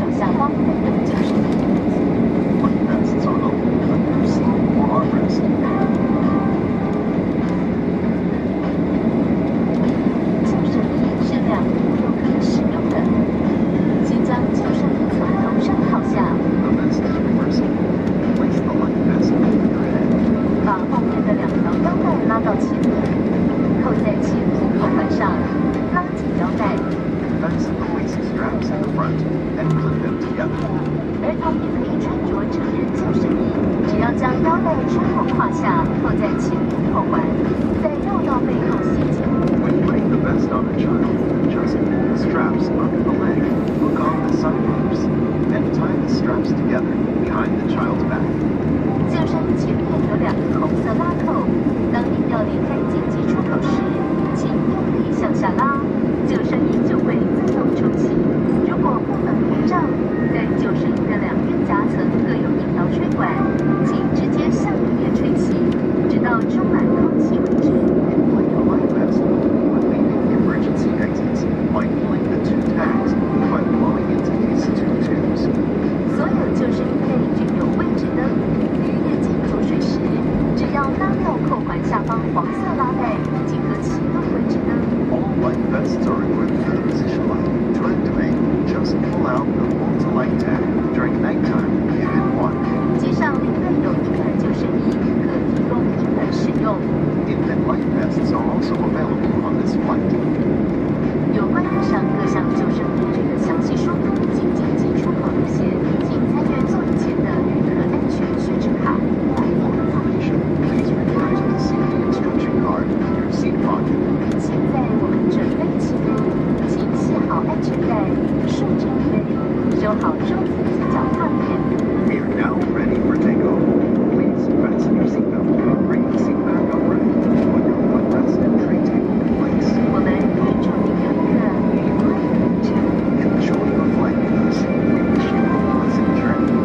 上下方有救生衣。Life vests are open under seat or armrest. 救生衣是两人都可以使用的，请将救生衣从头上套下， The vest is reversible. Place the life vest over your head. 把后面的两条腰带拉到前面，扣在前副扣环上，拉紧腰带。 Fasten the waist straps in the front and clip them together. 儿童也可以穿着成人救生衣，只要将腰带穿过胯下，扣在前副扣环，再绕到背后系紧。 When putting the vest on a child, just pull the straps under the leg, hook on the side ropes, and tie the straps together behind the child's back. 救生衣前面有两个红色拉扣，当你要离开紧急出口时，请用力向下拉，救生衣就会自动抽起。如果部分膨胀，在救生衣的两边夹层各有一条吹管，请直接向里面吹气，直到充满空气为止。 Inflate the life vest when leaving emergency exits by pulling the two tags by blowing into these two tubes. 所有救生衣内均有位置灯，于夜间着水时，只要拉掉扣环下方黄色拉带，即可启动位置灯。 All life vests are equipped with a position light. To activate, just pull out the pull-to-light tag during nighttime if in want. 机上另外有婴儿救生衣，可提供婴儿使用。 Infant life vests are also available on this flight. 有关以上各项救生衣具的详细说明及紧急出口路线，请参阅座椅前的旅客安全须知卡。 For more information, please refer to the safety instruction card in your seat pocket. 现在我们准备起飞，请系好安全带，竖直椅背，收好桌子及脚踏垫。 We are now ready for takeoff. Please fasten your seatbelt. Bring the seat back upright. Put your footrest and tray table in place. 我们预祝您有一个愉快的旅程。 Enjoy your flight with us. We wish you a pleasant journey.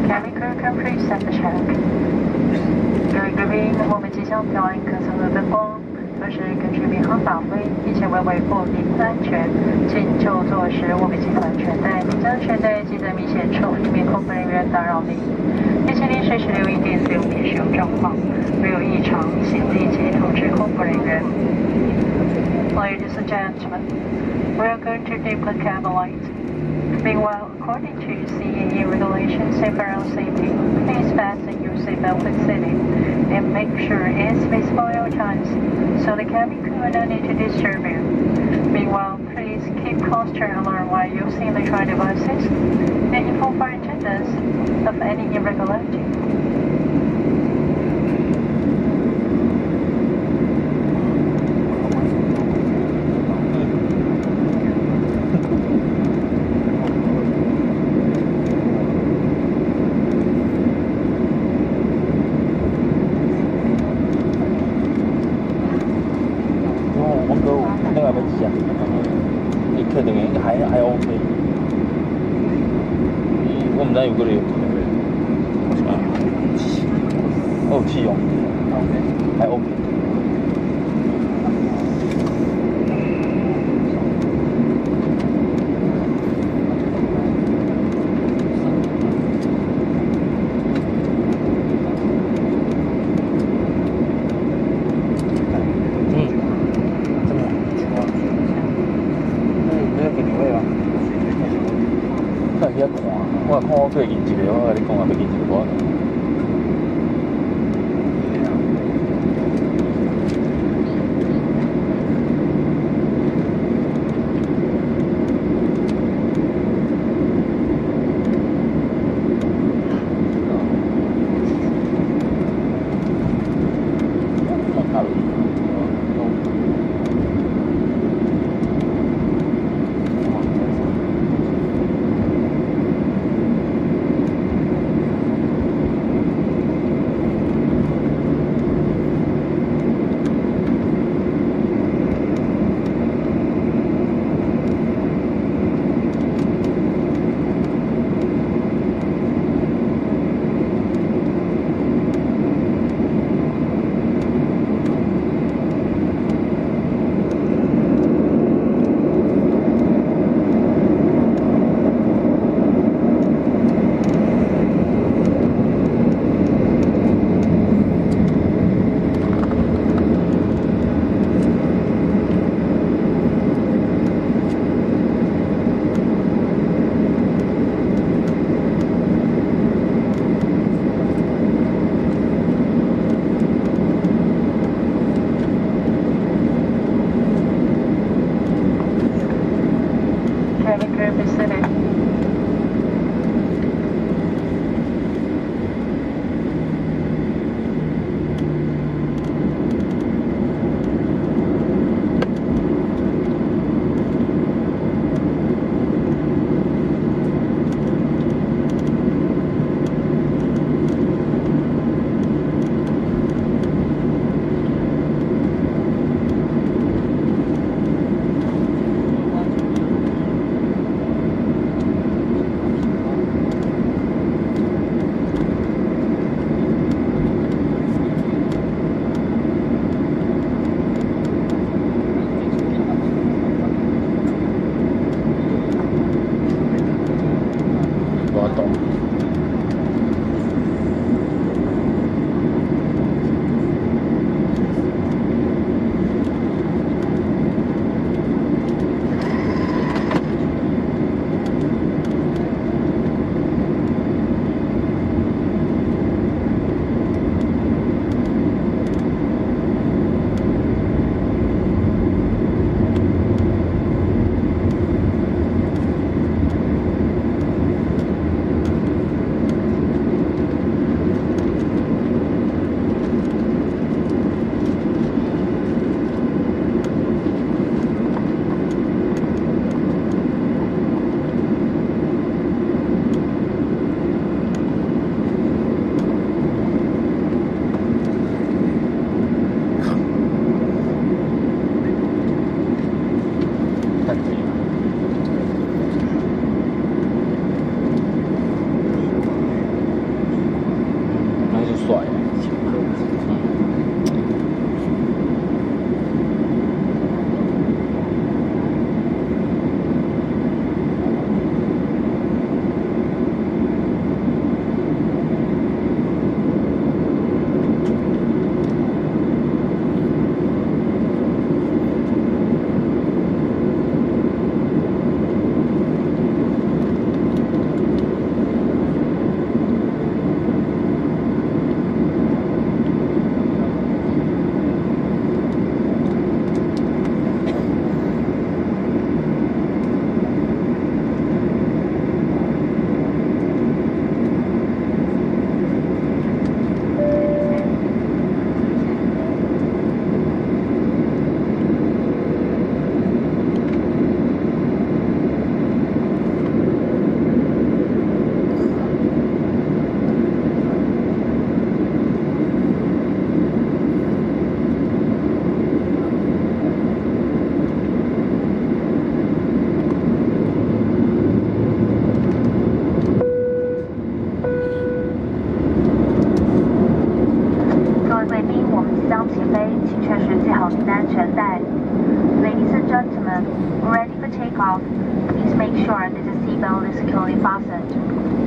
Cabin crew complete set check. 各位贵宾，我们即将调整客舱的灯光，同时根据民航法规，一切为维护您的安全，请就座时务必系好安全带，并将全带系在明显处，以免空服人员打扰您。也请您随时留意电子用品使用状况，如有异常，请立即通知空服人员。Ladies and gentlemen, we are going to deploy cabin light. Meanwhile, according to CAA regulations and around safety, please fasten your seatbelt when sitting and make sure it's visible at all times so the cabin crew will not need to disturb you. Meanwhile, please keep close to your alarm while using electronic devices and inform flight attendants of any irregularity. 我们都那个没讲，你确定还 OK？ 我们那有个人有气用，还 OK。我看我最近一个，我跟你讲啊，最近一个。Taipei City. Ladies and gentlemen, ready for takeoff. Please make sure that the seatbelt is securely fastened.